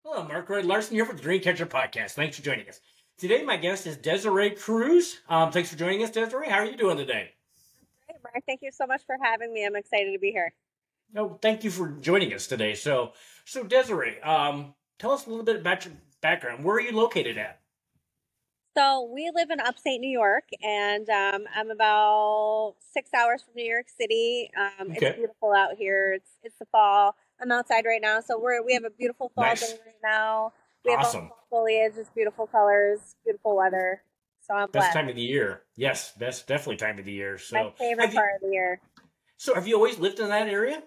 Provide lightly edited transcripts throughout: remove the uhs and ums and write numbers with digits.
Hello, Mark Red Larson here for the Dreamcatcher Podcast. Thanks for joining us. Today, my guest is Desiré Cruz. Thanks for joining us, Desiree. How are you doing today? Hey, Mark, thank you so much for having me. I'm excited to be here. Oh, thank you for joining us today. So Desiree, tell us a little bit about your background. Where are you located at? So we live in upstate New York, and I'm about 6 hours from New York City. It's Okay, beautiful out here. It's the fall. I'm outside right now, so we have a beautiful fall day nice, right now. We have all the awesome. fall foliage, it's beautiful colors, beautiful weather. So I'm Best blessed. time of the year. Yes, best definitely time of the year. My So favorite have you? part of the year. So have you always lived in that area?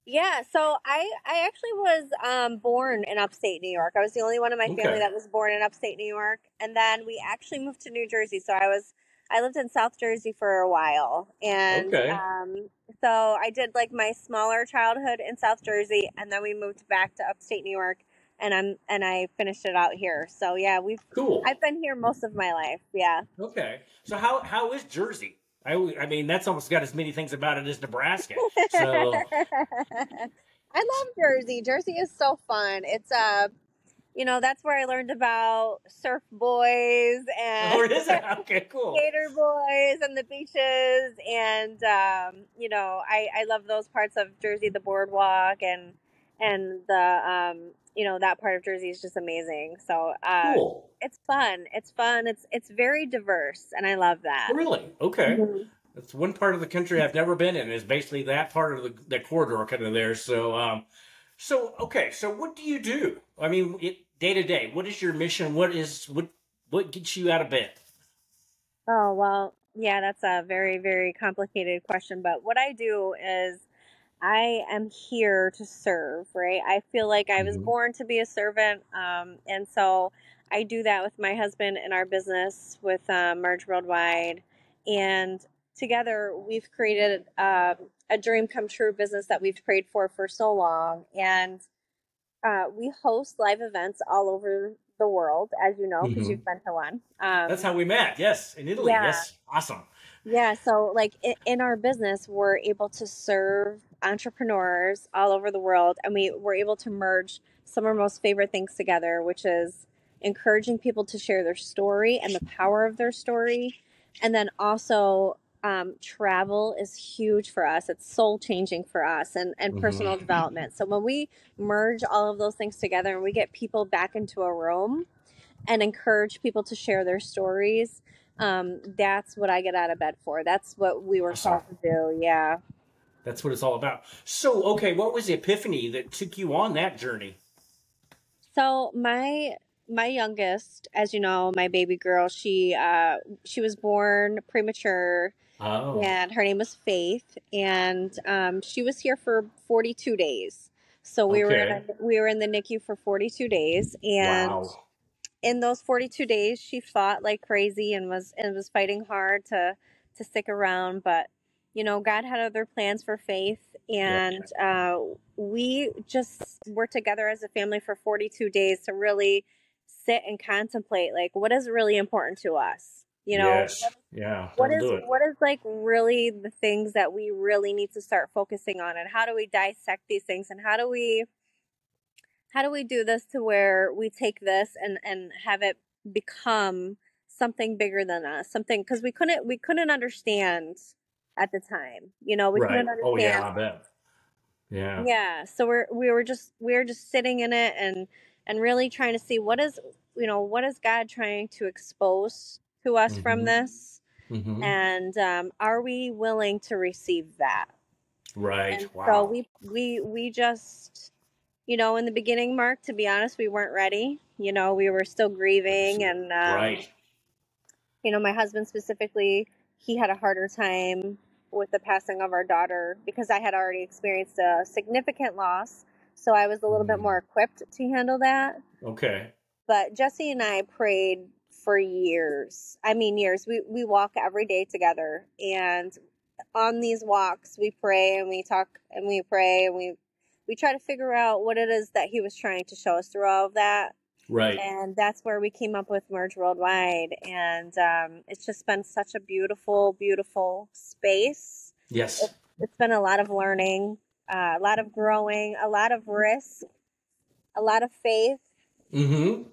Yeah, so I actually was born in upstate New York. I was the only one in my family Okay, that was born in upstate New York, and then we actually moved to New Jersey. So I lived in South Jersey for a while, and okay, so I did like my smaller childhood in South Jersey, and then we moved back to upstate New York, and I finished it out here. So yeah, cool. I've been here most of my life. Yeah. Okay, so how is Jersey? I mean that's almost got as many things about it as Nebraska. So I love Jersey. Jersey is so fun. It's that's where I learned about surf boys and oh, is it? Okay, cool. skater boys and the beaches, and I love those parts of Jersey, the boardwalk and the that part of Jersey is just amazing. So Cool. it's fun. It's fun. It's very diverse, and I love that. Really? Okay. Mhm. That's one part of the country I've never been in is basically that part of the corridor kind of there. So okay. So what do you do? I mean, day to day, what is your mission? What gets you out of bed? Oh, well, yeah, that's a very, very complicated question. But what I do is I am here to serve, right? I feel like I was Hmm. born to be a servant. And so I do that with my husband in our business with Merge Worldwide. And together we've created a dream come true business that we've prayed for so long. And we host live events all over the world, as you know, because Hmm. you've been to one. That's how we met. Yes, in Italy. Yeah. Yes, awesome. Yeah, so like in our business, we're able to serve entrepreneurs all over the world, and we're able to merge some of our most favorite things together, which is encouraging people to share their story and the power of their story. And then also, travel is huge for us. It's soul changing for us and Hmm. personal development. So when we merge all of those things together and we get people back into a room and encourage people to share their stories. That's what I get out of bed for. That's what we were Awesome. called to do. Yeah. That's what it's all about. So okay, what was the epiphany that took you on that journey? So my youngest, as you know, my baby girl, she was born premature, Oh, and her name was Faith, and she was here for 42 days. So okay. we were in the NICU for 42 days, and Wow. in those 42 days she fought like crazy and was fighting hard to stick around, but God had other plans for Faith, Yeah. and we just were together as a family for 42 days to really sit and contemplate like what is really important to us. Yes. Yeah. What That'll is do it. what is like really the things that we really need to start focusing on, and how do we dissect these things, and how do we do this to where we take this and have it become something bigger than us, something, because we couldn't understand at the time, we Right. couldn't Oh yeah, understand. I bet. Yeah. Yeah, so we were just sitting in it and really trying to see what is God trying to expose to us from Hmm. this, Hmm. and are we willing to receive that? Right. And so Wow. we just, in the beginning, Mark, to be honest, we weren't ready. We were still grieving, and Right. my husband specifically, he had a harder time with the passing of our daughter because I had already experienced a significant loss. So I was a little bit Mm. more equipped to handle that. Okay. But Jesse and I prayed for years. I mean, years. We walk every day together, and on these walks, we pray and we talk and we pray and we try to figure out what it is that he was trying to show us through all of that. Right. And that's where we came up with Merge Worldwide. And it's just been such a beautiful, beautiful space. Yes. It's been a lot of learning, a lot of growing, a lot of risk. a lot of faith, Mm-hmm.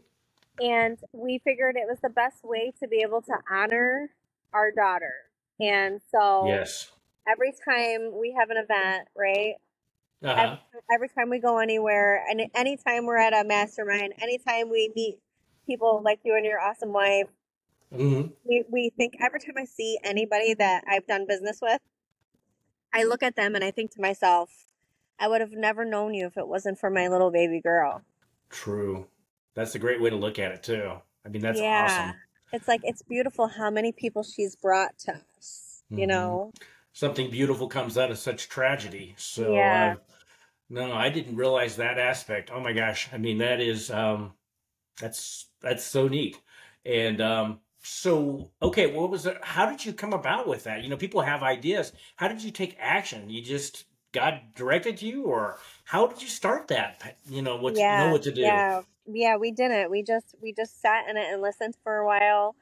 and we figured it was the best way to be able to honor our daughter. And so Yes. every time we have an event, right? Every, Uh-huh. every time we go anywhere, and anytime we're at a mastermind, anytime we meet people like you and your awesome wife, Mm-hmm. we think every time I see anybody that I've done business with, I look at them and I think to myself, I would have never known you if it wasn't for my little baby girl. True. That's a great way to look at it too. I mean, that's Yeah. awesome. It's like, it's beautiful how many people she's brought to us, you Mm-hmm. know? Something beautiful comes out of such tragedy. So, Yeah. no, I didn't realize that aspect. Oh my gosh. I mean, that is, that's so neat. And so, okay, what was it? How did you come about with that? You know, people have ideas. How did you take action? You just God directed you, or how did you start that? You know what know Yeah. what to do. Yeah. Yeah, we didn't. We just sat in it and listened for a while.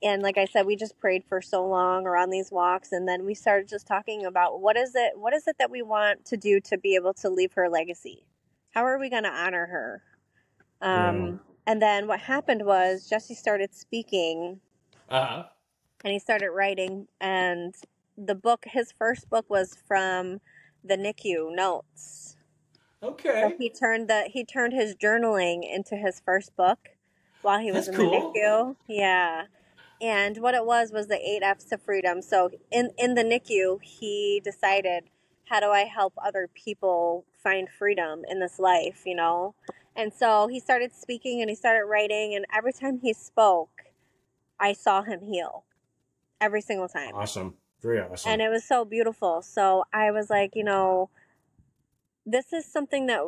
And like I said, we just prayed for so long around these walks, and then we started just talking about what is it that we want to do to be able to leave her legacy? How are we going to honor her? Yeah. And then what happened was Jesse started speaking Uh-huh. and he started writing, and his first book was from the NICU notes. So Okay. he turned his journaling into his first book while he was That's in the cool. NICU. Yeah. And what it was the 8 F's to freedom. So in the NICU, he decided, how do I help other people find freedom in this life, you know? And so he started speaking and he started writing, and every time he spoke, I saw him heal every single time. Awesome. Very And awesome. it was so beautiful. So I was like, this is something that,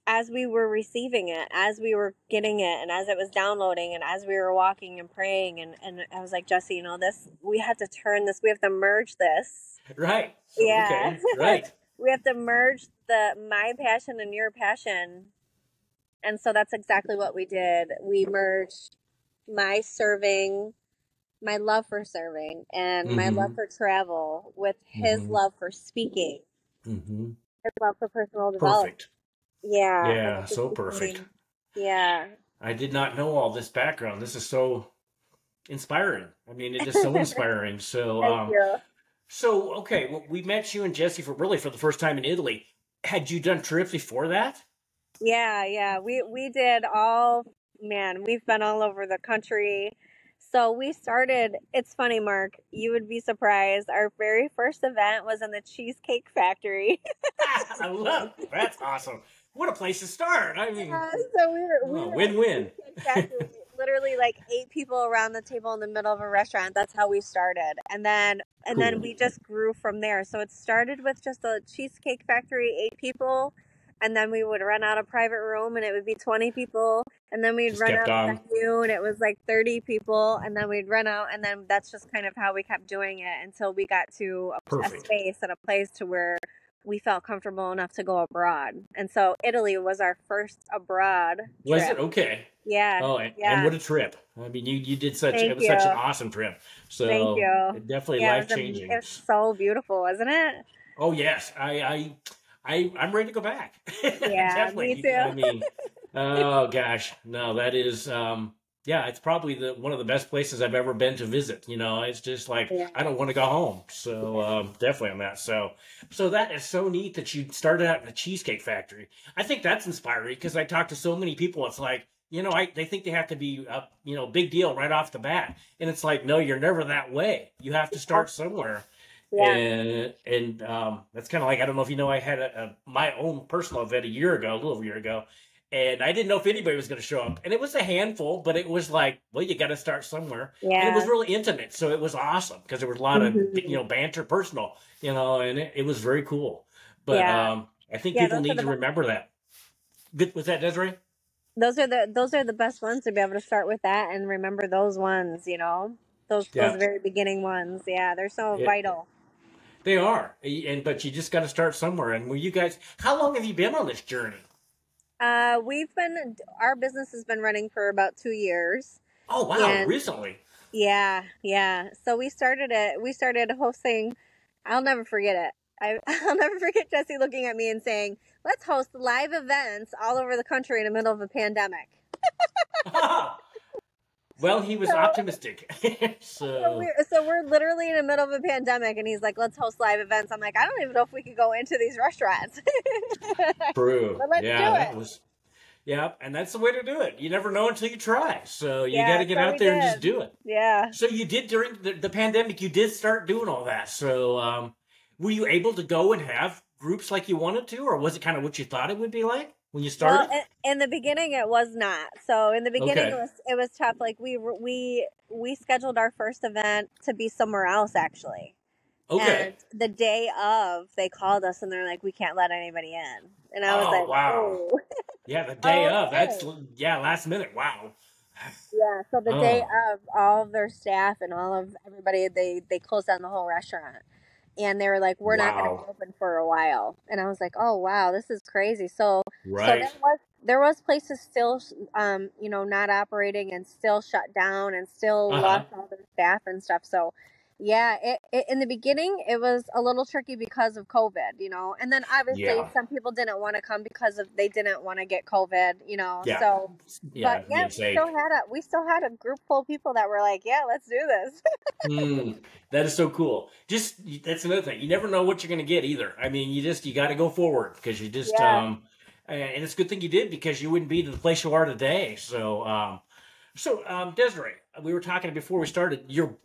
as we were receiving it, as we were getting it, and as it was downloading, and as we were walking and praying, and I was like, Jesse, we have to turn this, we have to merge this. Right. So Yeah. okay. Right. We have to merge my passion and your passion. And so that's exactly what we did. We merged my serving, my love for serving, and my love Mm-hmm. for travel with his Mm-hmm. love for speaking, Mm-hmm. his love for personal development. Perfect. Yeah, and Yeah, it just so perfect. became, yeah. I did not know all this background. This is so inspiring. I mean, it is so inspiring. So, Thank you. okay, well, we met you and Jesse for the first time in Italy. Had you done trips before that? Yeah, yeah. We did all, man, we've been all over the country. So we started, it's funny, Mark, you would be surprised. Our very first event was in the Cheesecake Factory. I love it. That's awesome. What a place to start. I mean, So we were at the win-win. Cheesecake Factory, literally like 8 people around the table in the middle of a restaurant. That's how we started. And then Cool. we just grew from there. So it started with just a Cheesecake Factory, 8 people, and then we would rent out a private room and it would be 20 people, and then we'd Just rent kept out a on. venue and it was like 30 people, and then we'd rent out, and then that's just kind of how we kept doing it until we got to a Perfect. space and a place to where we felt comfortable enough to go abroad. And so Italy was our first abroad Was it? trip. Okay. Yeah, Oh, and yeah. what a trip. I mean, you did such, it Thank was such an you. awesome trip. Thank So, you. definitely Yeah, it life-changing. was so beautiful, wasn't it? Oh yes, I'm ready to go back. Yeah, me Definitely. too. I mean, oh gosh, no, that is yeah, it's probably the one of the best places I've ever been to visit. You know, it's just like Yeah. I don't want to go home. So definitely on that. So that is so neat that you started out in a cheesecake factory. I think that's inspiring because I talk to so many people. It's like they think they have to be a big deal right off the bat, and it's like no, you're never that way. You have to start somewhere. Yeah. And that's kind of like I don't know if you know I had my own personal event a little over a year ago, and I didn't know if anybody was going to show up, and it was a handful, but it was like, well, you got to start somewhere, and it was Yeah. really intimate, so it was awesome because there was a lot of Hmm. banter, personal, and it was very cool. But Yeah. I think Yeah, people those are need the to best. remember that. Good with that, Desiree. Those are the best ones, to be able to start with that and remember those ones, those Yeah, very beginning ones. Yeah, they're so it, vital. they are, and but you just got to start somewhere. And were you guys? How long have you been on this journey? Our business has been running for about 2 years. Oh wow, And recently. yeah, yeah. So we started hosting, I'll never forget it. I'll never forget Jesse looking at me and saying, let's host live events all over the country in the middle of a pandemic. Well, he was So, optimistic. so So we're literally in the middle of a pandemic, and he's like, let's host live events. I'm like, I don't even know if we could go into these restaurants. true. But let's do Yeah, that it. was yeah, and that's the way to do it. You never know until you try. So you got Yeah, to get so out we there and just did. do it. Yeah. So you did during the pandemic. You did start doing all that. So were you able to go and have groups like you wanted to, or was it kind of what you thought it would be like when you Well, started? in the beginning, it was not. So in the beginning, Okay. it was tough. Like we scheduled our first event to be somewhere else, actually. Okay. And the day of, they called us and they're like, we can't let anybody in. And I was Oh like, wow. oh, Yeah, the day of. That's okay. yeah, last minute. Wow. Yeah. So the day Oh of, all of their staff and all of everybody, they closed down the whole restaurant. And they were like, we're not going to be wow. open for a while. And I was like, oh, wow, this is crazy. So Right. there was places still, not operating and still shut down and still Uh huh. lost all their staff and stuff. So, yeah, in the beginning, it was a little tricky because of COVID. And then obviously Yeah. some people didn't want to come because they didn't want to get COVID. Yeah. So, but Yeah. yeah, Being safe. we still had a group full of people that were like, yeah, let's do this. Hmm. That is so cool. Just that's another thing. You never know what you're going to get either. I mean, you got to go forward because you just Yeah. and it's a good thing you did because you wouldn't be to the place you are today. Desiree, we were talking before we started your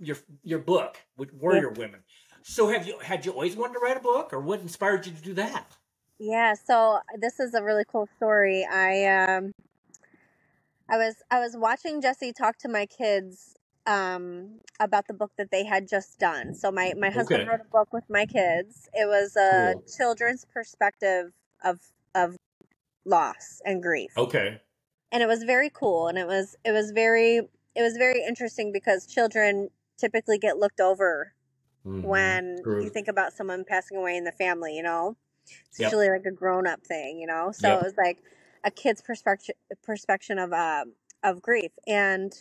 book with Yeah. Warrior Women. So had you always wanted to write a book, or what inspired you to do that? Yeah, so this is a really cool story. I was watching Jesse talk to my kids about the book that they had just done. So my husband Okay, wrote a book with my kids. It was a cool. children's perspective of loss and grief. Okay. And it was very cool, and it was very interesting because children typically get looked over Mm-hmm. when you True. think about someone passing away in the family. It's Yep. usually like a grown-up thing. So it Yep. was like a kid's perspective of grief. And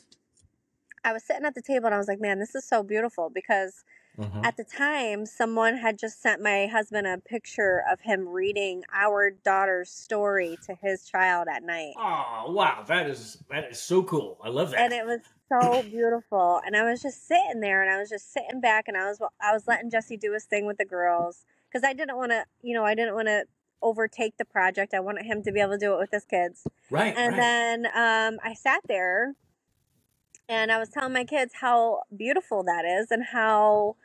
I was sitting at the table and I was like, man, this is so beautiful because Mm-hmm. at the time someone had just sent my husband a picture of him reading our daughter's story to his child at night. Oh wow, that is so cool. I love And that. it was so beautiful. And I was just sitting there and I was just sitting back and I was letting Jesse do his thing with the girls because I didn't want to overtake the project. I wanted him to be able to do it with his kids. Right. And Right. then I sat there and I was telling my kids how beautiful that is and how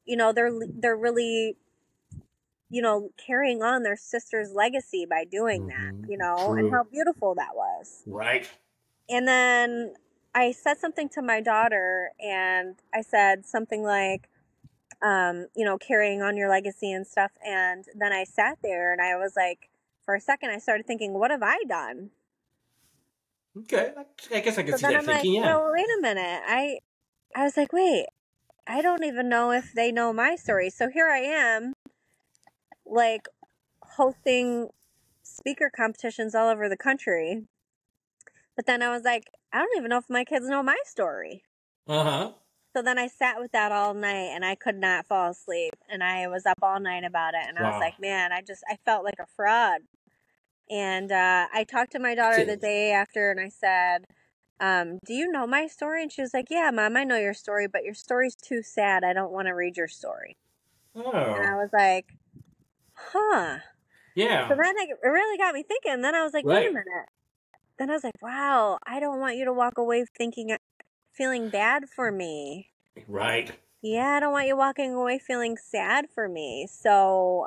they're really carrying on their sister's legacy by doing that, Mm-hmm. and how True. beautiful that was. Right. And then I said something to my daughter, and I said something like, carrying on your legacy and stuff. And then I sat there and I was like, for a second, I started thinking, what have I done? Okay. I guess I can So see then that I'm like, thinking. Yeah. well, wait a minute. I was like, wait, I don't even know if they know my story. So here I am, like, hosting speaker competitions all over the country. But then I was like, I don't even know if my kids know my story. Uh huh. So then I sat with that all night and I could not fall asleep. And I was up all night about it. And I was Wow. like, man, I felt like a fraud. And I talked to my daughter the Shit. day after and I said, do you know my story? And she was like, yeah, Mom, I know your story, but your story's too sad. I don't want to read your story. And I Oh. was like, huh. So Yeah. then it really got me thinking. Then I was like, wait a Right. minute. Then I was like, wow, I don't want you to walk away feeling bad for me. Right. Yeah, I don't want you walking away feeling sad for me. So,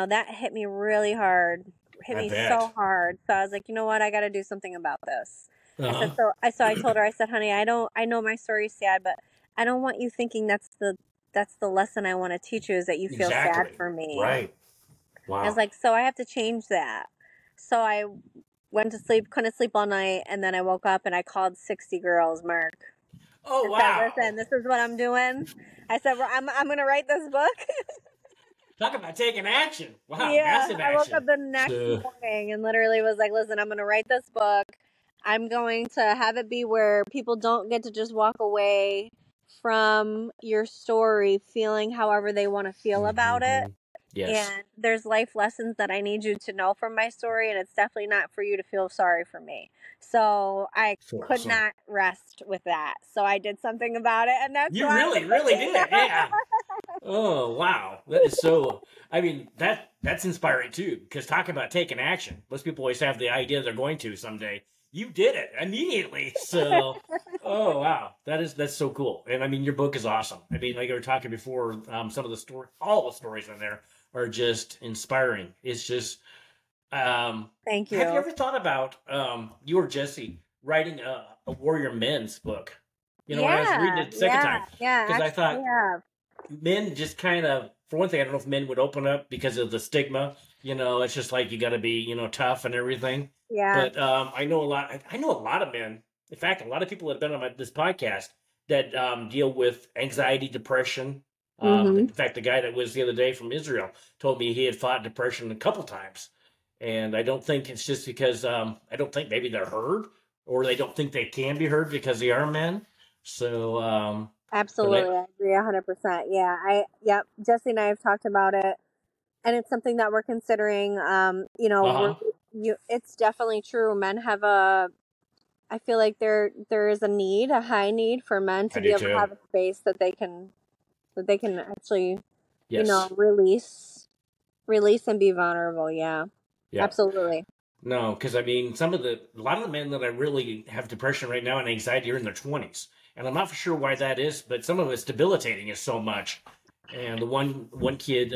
that hit me really hard. Hit I me so bet. hard. So I was like, you know what? I got to do something about this. Uh I said, huh. I told her, I said, honey, I know my story's sad, but I don't want you thinking that's the lesson I want to teach you is that you feel sad Exactly. for me. Right. I was Wow. like, so I have to change that. So I went to sleep, couldn't sleep all night, and then I woke up and I called 60 girls, Mark. Oh I said, wow. listen, this is what I'm doing. I said, I'm going to write this book. Talk about taking action. Wow. Yeah, Massive I woke up action. the next So. morning and literally was like, listen, I'm going to write this book. I'm going to have it be where people don't get to just walk away from your story feeling however they want to feel about it. Mm-hmm. Yes. And there's life lessons that I need you to know from my story, and it's definitely not for you to feel sorry for me. So I So could awesome. not rest with that. So I did something about it, and that's You why the really, book really came did. Yeah. out. Oh wow, that is so. I mean, that's inspiring too. Because talking about taking action, most people always have the idea they're going to someday. You did it immediately. So, oh wow, that's so cool. And I mean, your book is awesome. I mean, like we were talking before, some of the story, all the stories in there are just inspiring. It's just. Thank Have you you. ever thought about you or Jesse writing a Warrior Men's book? You know, when I was reading Yeah, it the second yeah, time, yeah. because I Actually, we thought have. men just kind of, for one thing, I don't know if men would open up because of the stigma. You know, it's just like you got to be, tough and everything. Yeah. But I know a lot. I know a lot of men. In fact, a lot of people that have been on this podcast that deal with anxiety, depression. In Mm-hmm. fact, the guy that was the other day from Israel told me he had fought depression a couple times, and I don't think it's just because I don't think maybe they're heard or they don't think they can be heard because they are men. So, but Absolutely, I agree 100%. Yeah, yep. Jesse and I have talked about it, and it's something that we're considering. huh. It's definitely true. Men have a. I feel like there is a high need for men I to be do able to too. have a space that they can actually, Yes. release and be vulnerable. Yeah, Yeah. absolutely. No, because I mean, a lot of the men that I really have depression right now and anxiety are in their 20s, and I'm not for sure why that is, but some of it's debilitating is so much. And the one kid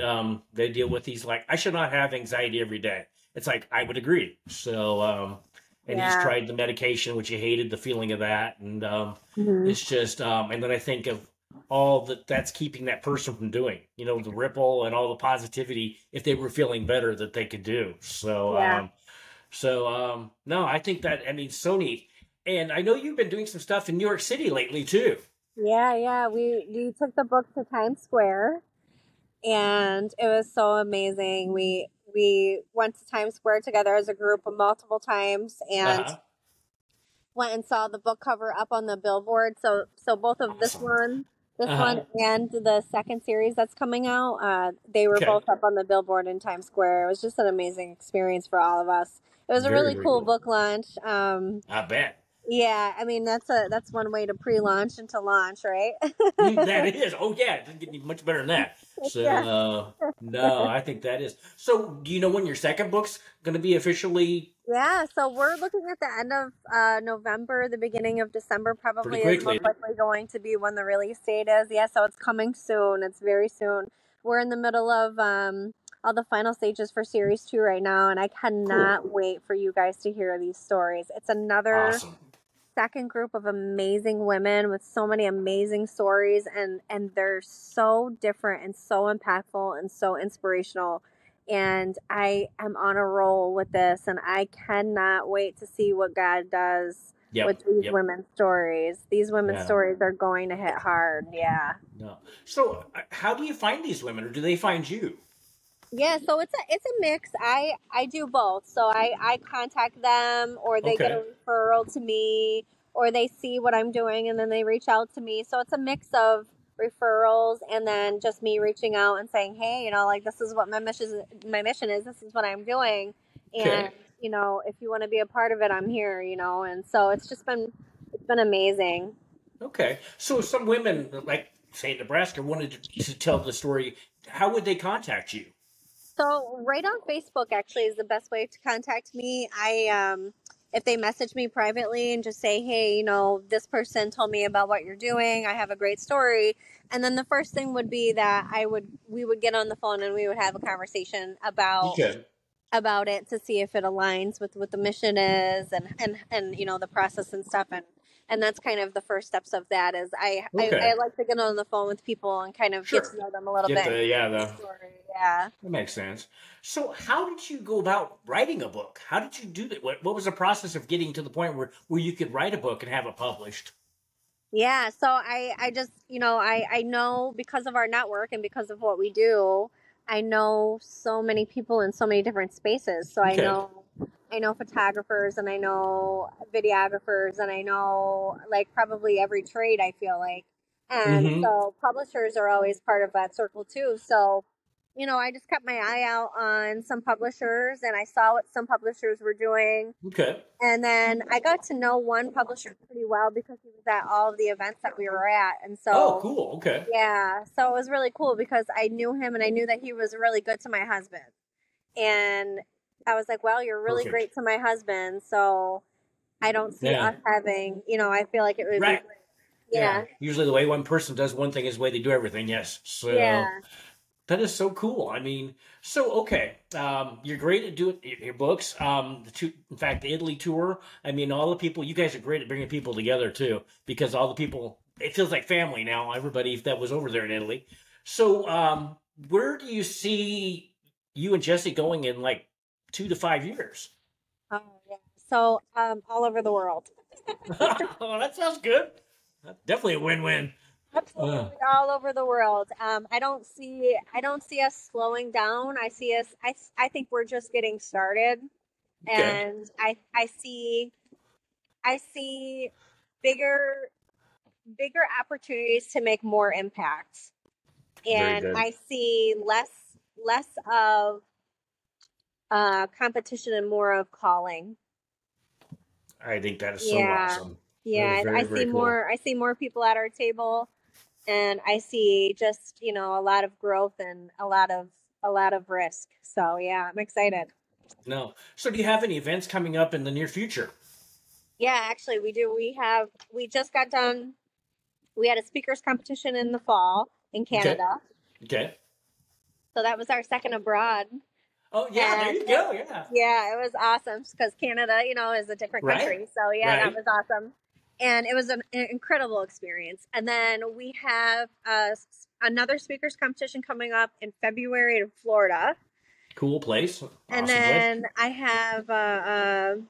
they deal with, he's like, I should not have anxiety every day. It's like I would agree. So, and he's Yeah. tried the medication, which he hated the feeling of that, and Hmm. it's just, and then I think of all that's keeping that person from doing, the ripple and all the positivity if they were feeling better that they could do. So, Yeah. no, I think that, I mean, so neat. And I know you've been doing some stuff in New York City lately too. Yeah. Yeah. We took the book to Times Square, and it was so amazing. We went to Times Square together as a group multiple times, Uh and huh. went and saw the book cover up on the billboard. So both of this Awesome. one, this Uh one huh. and the second series that's coming out, they were Okay. both up on the billboard in Times Square. It was just an amazing experience for all of us. It was a Very, really very cool cool. book launch. I bet. Yeah, I mean that's one way to pre-launch and to launch, right? That is. Oh yeah, it doesn't get any much better than that. So, Yeah. no, I think that is. So, do you know when your second book's going to be officially Yeah, so we're looking at the end of November, the beginning of December, pretty probably is quickly? most likely going to be when the release date is. Yeah, so it's coming soon. It's very soon. We're in the middle of all the final stages for series 2 right now, and I Cool. cannot wait for you guys to hear these stories. It's another Awesome. second group of amazing women with so many amazing stories, and they're so different and so impactful and so inspirational, and I am on a roll with this, and I cannot wait to see what God does Yep. with these Yep. women's stories. These women's Yeah. stories are going to hit hard. Yeah. No. So, how do you find these women, or do they find you? Yeah, so it's a mix. I do both. So I contact them, or they get a Okay. referral to me, or they see what I'm doing and then they reach out to me. So it's a mix of referrals and then just me reaching out and saying, "Hey, like this is what my mission is. This is what I'm doing." And, Okay. if you want to be a part of it, I'm here. And so it's been amazing. Okay. So some women, like say in Nebraska, wanted to tell the story. How would they contact you? So right on Facebook actually is the best way to contact me. If they message me privately and just say, "Hey, this person told me about what you're doing. I have a great story." And then the first thing would be that we would get on the phone and we would have a conversation Okay. about it to see if it aligns with what the mission is, and the process and stuff, and that's kind of the first steps of that is I Okay. like to get on the phone with people and kind of get to Sure. know them a little Get bit the and hear yeah their the story. Yeah. that makes sense. So how did you go about writing a book? How did you do that? What was the process of getting to the point where you could write a book and have it published? Yeah, so I just, I know because of our network and because of what we do, I know so many people in so many different spaces. So Okay. I know photographers, and I know videographers, and I know like probably every trade, I feel like. And Mm-hmm. so publishers are always part of that circle too. So, I just kept my eye out on some publishers and I saw what some publishers were doing. Okay. And then I got to know one publisher pretty well because he was at all of the events that we were at. And Oh, so, cool. Okay. yeah, so it was really cool because I knew him and I knew that he was really good to my husband. And I was like, well, you're really Perfect. great to my husband. So I don't see Yeah. us having, I feel like it would be Right. great. Yeah. Yeah. Usually the way one person does one thing is the way they do everything. Yes. So Yeah. that is so cool. I mean, so okay, you're great at doing your books. In fact, the Italy tour. I mean, all the people. You guys are great at bringing people together too, because all the people. It feels like family now. Everybody that was over there in Italy. So, where do you see you and Jesse going in like 2 to 5 years? Oh, yeah. So, all over the world. Oh, that sounds good. That's definitely a win-win. Uh, Absolutely all over the world. I don't see us slowing down. I think we're just getting started, okay, and I see bigger bigger opportunities to make more impact, very and good. I see less of competition and more of calling. I think that is so Yeah, awesome. That is yeah. I very, see very cool. more. I see more people at our table, and I see just a lot of growth and a lot of risk. So yeah, I'm excited. No. So, do you have any events coming up in the near future? Yeah, actually, we do. We just got done. We had a speakers competition in the fall in Okay. Canada, Okay. so that was our second abroad, Oh, yeah. There and you go. Yeah. yeah, it was awesome because Canada, is a different Right. country. So yeah, that Right. was awesome, and it was an incredible experience. And then we have another speakers competition coming up in February in Florida, Cool place. and Awesome place. then I have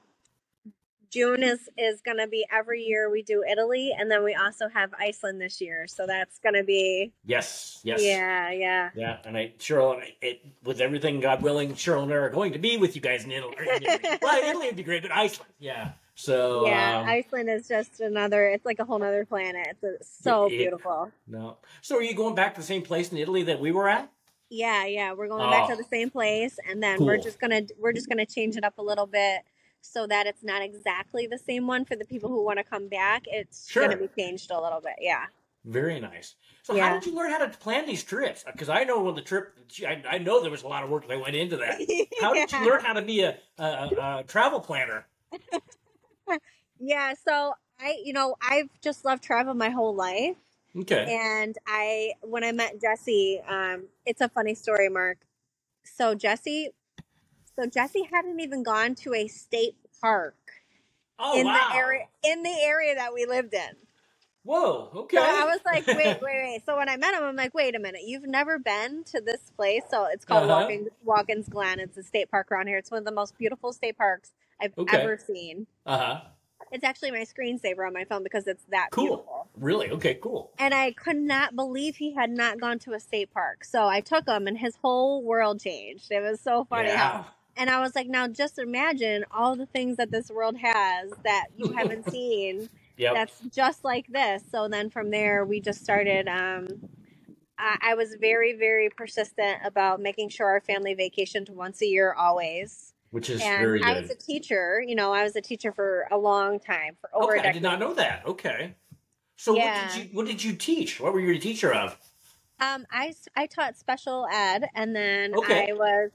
June is gonna be every year we do Italy, and then we also have Iceland this year. So that's gonna be Yes. Yes. yeah, yeah. Yeah. And Cheryl, with everything, God willing, Cheryl and I are going to be with you guys in Italy. Well, Italy would be great, but Iceland. Yeah. So, Yeah, Iceland is just it's like a whole nother planet. It's so it, beautiful. no. So, are you going back to the same place in Italy that we were at? Yeah, yeah, we're going back to the Oh, same place, and then we're cool. just gonna change it up a little bit so that it's not exactly the same one for the people who want to come back. It's gonna Sure. be changed a little bit. Yeah, Very nice. So, how yeah, did you learn how to plan these trips? Because I know when the trip, I know there was a lot of work that went into that. How did you yeah, learn how to be a travel planner? yeah. So I've just loved travel my whole life, Okay. and when I met Jesse, it's a funny story, Mark. So Jesse, Jesse hadn't even gone to a state park Oh, in the area wow. that we lived in. Whoa. So I Okay. was like, wait, wait, wait. So when I met him, I'm like, wait a minute, you've never been to this place? So it's called Uh huh. Watkins Glen. It's a state park around here. It's one of the most beautiful state parks I've Okay. ever seen. Uh huh. It's actually my screensaver on my phone because it's that Cool. beautiful. Really? Okay. Cool. And I could not believe he had not gone to a state park. So I took him and his whole world changed. It was so funny how. Yeah. And I was like, now just imagine all the things that this world has that you haven't seen Yep. that's just like this. So then from there, we just started. I was very, very persistent about making sure our family vacationed once a year, always. Which is And very I was good. a teacher. I was a teacher for a long time, for over Okay. a I did not decade. know that. Okay. So Yeah. what did you teach? What were you a teacher of? I taught special ed, and then Okay.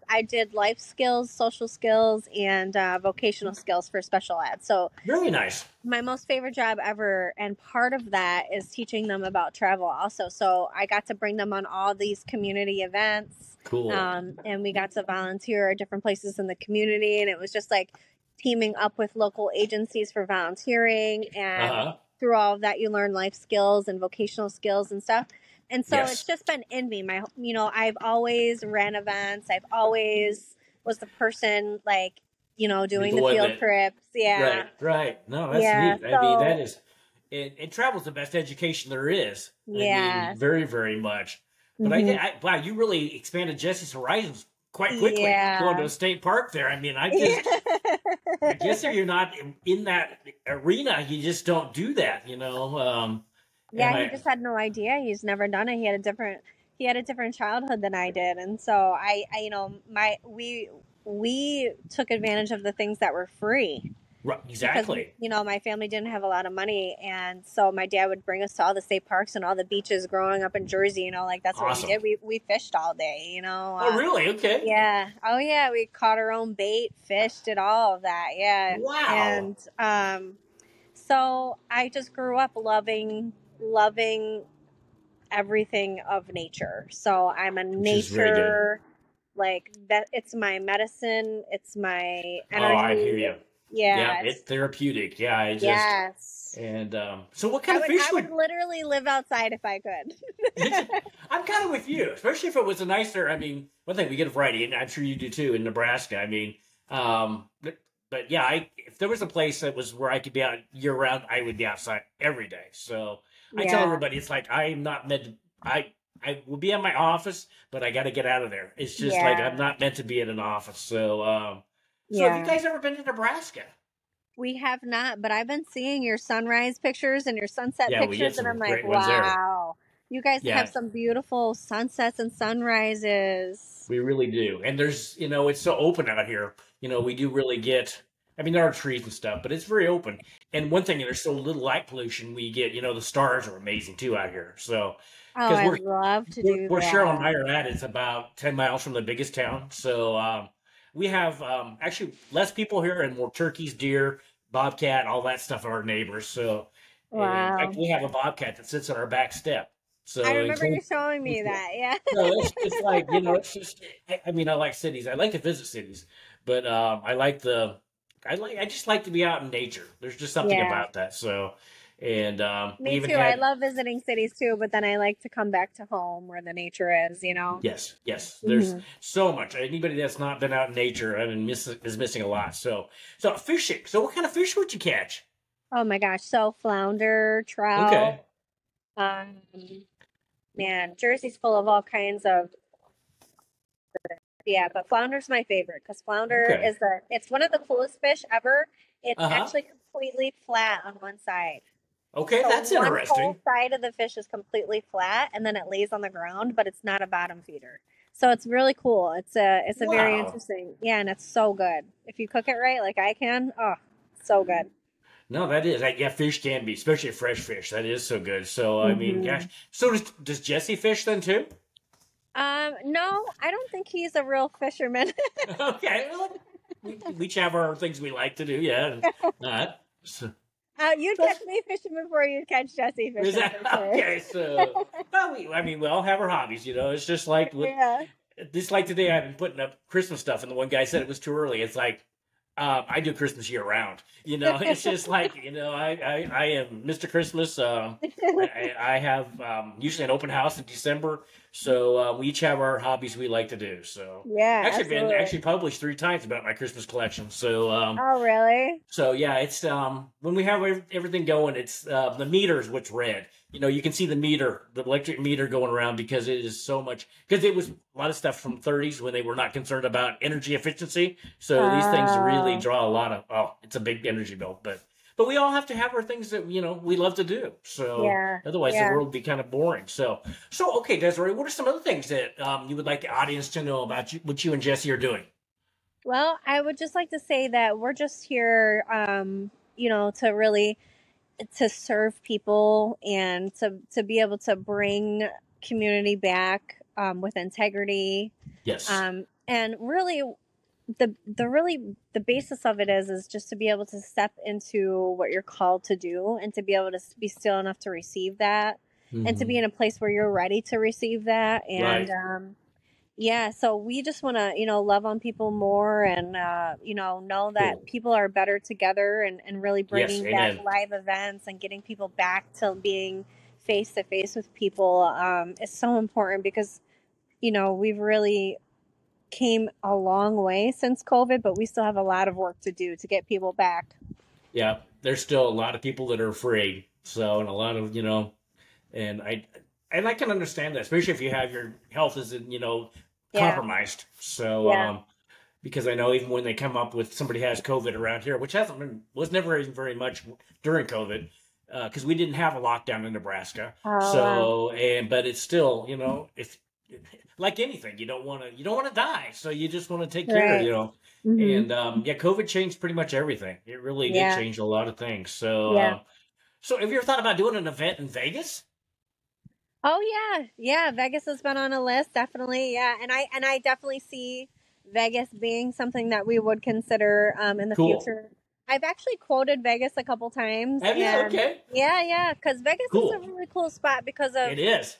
I did life skills, social skills, and vocational skills for special ed. So Very nice. my most favorite job ever, and part of that is teaching them about travel also. So I got to bring them on all these community events, Cool. and we got to volunteer at different places in the community, and it was just like teaming up with local agencies for volunteering, Uh and huh. through all of that you learn life skills and vocational skills and stuff. And so it's Yes. just been in me. I've always ran events. I've always was the person like, You're doing the the one field that. trips. Yeah. Right. Right. No, that's Yeah. neat. I mean, that So, is. And travel's the best education there is. I mean, yes. very, very much. But Hmm. wow, you really expanded Jesse's horizons quite quickly. Going to Yeah. a state park there. I mean, Yeah. I guess if you're not in that arena, you just don't do that. And Yeah, he just had no idea. He's never done it. He had a different childhood than I did. And so I you know, my we took advantage of the things that were free right, because exactly. you know, my family didn't have a lot of money, and so my dad would bring us to all the state parks and all the beaches growing up in Jersey, you know, like that's what we Awesome. did. We fished all day, you know. Oh, really? Okay. Yeah. Oh, yeah. We caught our own bait, fished, did all of that. Yeah. Wow. And so I just grew up loving everything of nature. So I'm a Which is very good. nature, like that. It's my medicine. It's my Oh, I energy. hear you. Yeah, Yeah. it's therapeutic. Yeah, I just Yes. and so what kind of I fish would would literally live outside if I could. I'm kind of with you, especially if it was a nicer. I mean, one thing we get a variety, and I'm sure you do too in Nebraska. I mean, but yeah, if there was a place that was where I could be out year round, I would be outside every day. So I tell Yeah. everybody, it's like I'm not meant to. I will be in my office, but I got to get out of there. It's just like I'm Yeah. not meant to be in an office. So have you Yeah. guys ever been to Nebraska? We have not, but I've been seeing your sunrise pictures and your sunset Yeah, we get pictures, and I'm some like, great ones there. wow, you guys have Yeah, some beautiful sunsets and sunrises. we really do. And there's, it's so open out here. We do really get, I mean, there are trees and stuff, but it's very open. And one thing, there's so little light pollution we get, the stars are amazing too out here. So, Oh, because I'd love to do where Cheryl and I that. are at, it's about 10 miles from the biggest town. So, we have actually less people here and more turkeys, deer, bobcat, all that stuff are our neighbors. So, and in fact, Wow. we have a bobcat that sits on our back step. I So, remember you showing me that. Yeah. no, it's like, it's just, I mean, I like cities. I like to visit cities, but I just like to be out in nature. There's just something Yeah. about that. So, and we Me even too. I had, love visiting cities too, but then I like to come back to home where the nature is, you know? yes, yes, there's Hmm. so much. Anybody that's not been out in nature, I mean, is missing a lot. So fishing. So what kind of fish would you catch? Oh my gosh. So flounder, trout, Okay. um, man, Jersey's full of all kinds of. Yeah, but flounder's my favorite because flounder Okay. is it's one of the coolest fish ever. It's Uh-huh. actually completely flat on one side. Okay, So that's one whole interesting. side of the fish is completely flat and then it lays on the ground, but it's not a bottom feeder. So it's really cool. It's a very Wow. interesting. Yeah, and it's so good. If you cook it right like I can, oh, so good. No, that is. Yeah, fish can be, especially fresh fish. That is so good. So, I mean, gosh. Hmm. So does Jesse fish then too? No, I don't think he's a real fisherman. Okay. Well, we each have our things we like to do. Yeah. And not. So, You'd that's, catch me fishing before you'd catch Jesse is fishing that for sure. okay? So, well, I mean, we all have our hobbies. It's just like Yeah. just like today. I've been putting up Christmas stuff, and the one guy said it was too early. It's like I do Christmas year round. It's just like I am Mr. Christmas. I have usually an open house in December, so we each have our hobbies we like to do. So Yeah, actually, I've been absolutely. actually published 3 times about my Christmas collection. So Oh, really? so yeah, it's when we have everything going, it's the meter is what's red. You can see the meter, the electric meter going around because it is so much. Because it was a lot of stuff from 30s when they were not concerned about energy efficiency. So these things really Oh, draw a lot of. Oh, it's a big energy bill, but we all have to have our things that we love to do. So yeah, otherwise, the yeah. world would be kind of boring. So okay, Desiree, what are some other things that you would like the audience to know about what you and Jesse are doing? Well, I would just like to say that we're just here, to really to serve people and to be able to bring community back with integrity, Yes. and really the basis of it is just to be able to step into what you're called to do and to be able to be still enough to receive that and to be Hmm. in a place where you're ready to receive that. And Right. yeah, so we just want to love on people more, and know that Cool. people are better together, and really Yes. bringing back Amen. live events and getting people back to being face to face with people is so important because we've really came a long way since COVID, but we still have a lot of work to do to get people back. Yeah, there's still a lot of people that are afraid. So, and a lot of, and I can understand that, especially if you have your health isn't, Yeah, compromised. So, yeah, because I know even when they come up with somebody has COVID around here, which was never even very much during COVID, because we didn't have a lockdown in Nebraska. Oh, wow. So, but it's still, if like anything, you don't want to die, so you just want to take care, Right. And Mm-hmm. yeah, COVID changed pretty much everything. It really did Yeah. change a lot of things. So, Yeah. so have you ever thought about doing an event in Vegas? Oh yeah, yeah. Vegas has been on a list, definitely. Yeah, and I definitely see Vegas being something that we would consider in the Cool. future. I've actually quoted Vegas a couple times, Have you? and Okay. yeah, yeah, because Vegas is a Cool. really cool spot because of It is.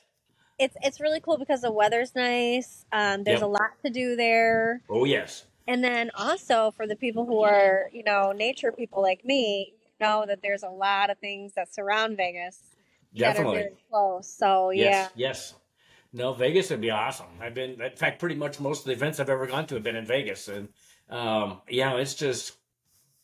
it's really cool because the weather's nice. There's a Yep. lot to do there, Oh yes. and then also for the people who are nature people like me, you know that there's a lot of things that surround Vegas that are Definitely. very close. So yeah. Yes. Yes. No, Vegas would be awesome. I've been, in fact, pretty much most of the events I've ever gone to have been in Vegas, and it's just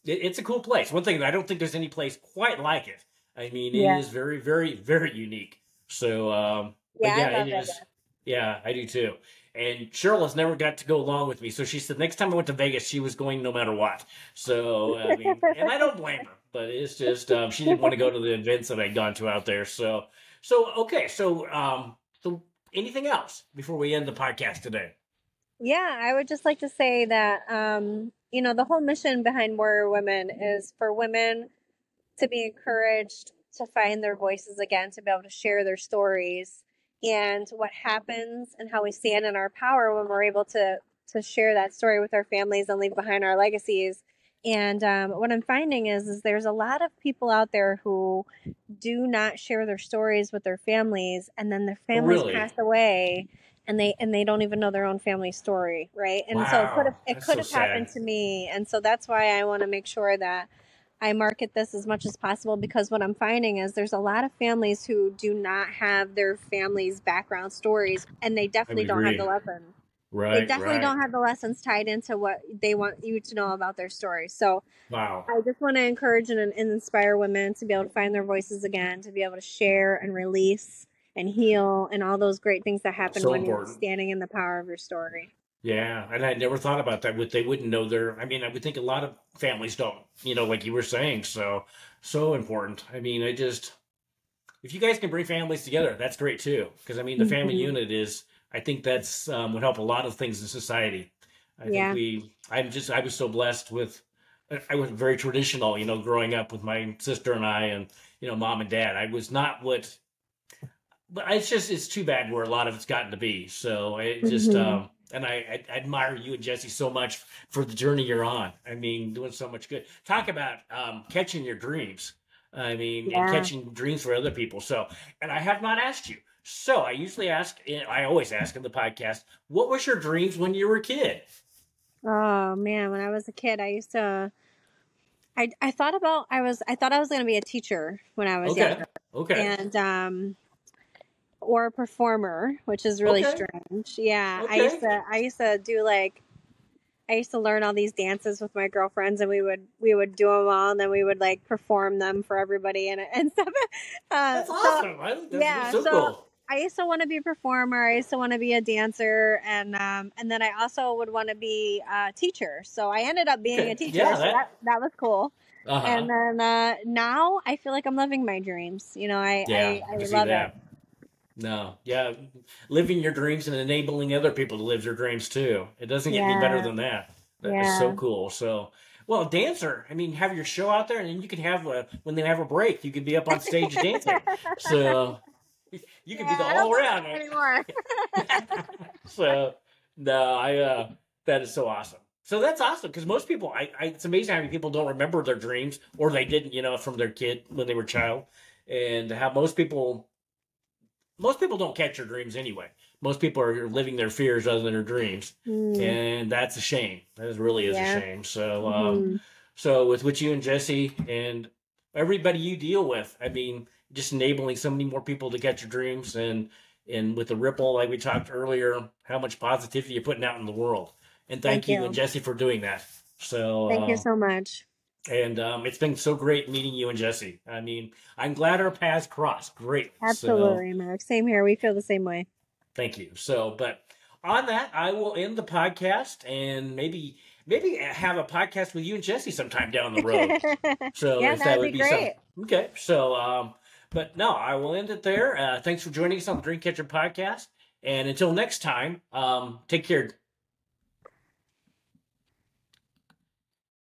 it's a cool place. One thing, I don't think there's any place quite like it. I mean, it Yeah. is very, very, very unique. So, but Yeah, I yeah, love it Vegas. is. Yeah, I do too. And Cheryl has never got to go along with me, so she said next time I went to Vegas, she was going no matter what. So, I mean, and I don't blame her, but it's just she didn't want to go to the events that I'd gone to out there. So, okay, so anything else before we end the podcast today? Yeah, I would just like to say that, the whole mission behind Warrior Women is for women to be encouraged to find their voices again, to be able to share their stories, and what happens and how we stand in our power when we're able to share that story with our families and leave behind our legacies. And what I'm finding is there's a lot of people out there who do not share their stories with their families, and then their Oh, families pass really? away, and they don't even know their own family story, right? And so it could have Wow, it that's could so have happened sad. to me, and so that's why I want to make sure that I market this as much as possible, because what I'm finding is there's a lot of families who do not have their family's background stories, and they I would definitely don't have the agree. lesson. They Right, definitely right. don't have the lessons tied into what they want you to know about their story. So Wow. I just want to encourage and inspire women to be able to find their voices again, to be able to share and release and heal and all those great things that happen So when you're important. standing in the power of your story. Yeah, and I never thought about that. They wouldn't know their. I mean, I would think a lot of families don't. Like you were saying. So, so important. I mean, if you guys can bring families together, that's great too. Because I mean, the family Mm-hmm. unit is. I think that's would help a lot of things in society. I think Yeah. I was so blessed with. I was very traditional. Growing up with my sister and I, and mom and dad. I was not what but it's too bad where a lot of it's gotten to be. So it just Mm-hmm. and I admire you and Jesse so much for the journey you're on. I mean, doing so much good. Talk about catching your dreams. I mean, and Yeah. catching dreams for other people. So, and I have not asked you. So I always ask in the podcast, what was your dreams when you were a kid? Oh man, when I was a kid, I thought about I thought I was going to be a teacher when I was Okay, younger, okay, and or a performer, which is really okay, strange. Yeah, okay. I used to do like I used to learn all these dances with my girlfriends, and we would do them all, and then we would like perform them for everybody and stuff. That's So awesome. That's yeah, so so cool. I used to want to be a performer. I used to want to be a dancer, and then I also would want to be a teacher. So I ended up being a Okay, teacher. yeah, So that was cool. And uh-huh. then now I feel like I'm living my dreams. Yeah, I I can see love it. that. No, yeah, living your dreams and enabling other people to live their dreams too. It doesn't get any better Yeah, than that. That is so yeah. cool. So, well, dancer. I mean, have your show out there, and then you can have when they have a break, you could be up on stage dancing. So you could be the Yeah, I don't all want around. that anymore. So no, that is so awesome. So that's awesome because most people, it's amazing how many people don't remember their dreams or they didn't, from their kid when they were a child, and how most people don't catch their dreams anyway. Most people are living their fears other than their dreams, Hmm. and that's a shame. Really is a Yeah. shame. So, Hmm. so with you and Jesse and everybody you deal with, I mean, just enabling so many more people to catch your dreams, and with the ripple, like we talked earlier, how much positivity you're putting out in the world. And Thank thank you and you. Jesse for doing that. So, Thank you so much. and it's been so great meeting you and Jesse. I mean, I'm glad our paths crossed. Great. So. Absolutely, Mark. Same here. We feel the same way. Thank you. So, but on that, I will end the podcast and maybe maybe have a podcast with you and Jesse sometime down the road. So Yeah, if that that would would be be some, great. okay. So, but no, I will end it there. Thanks for joining us on the Dreamcatcher podcast. And until next time, take care.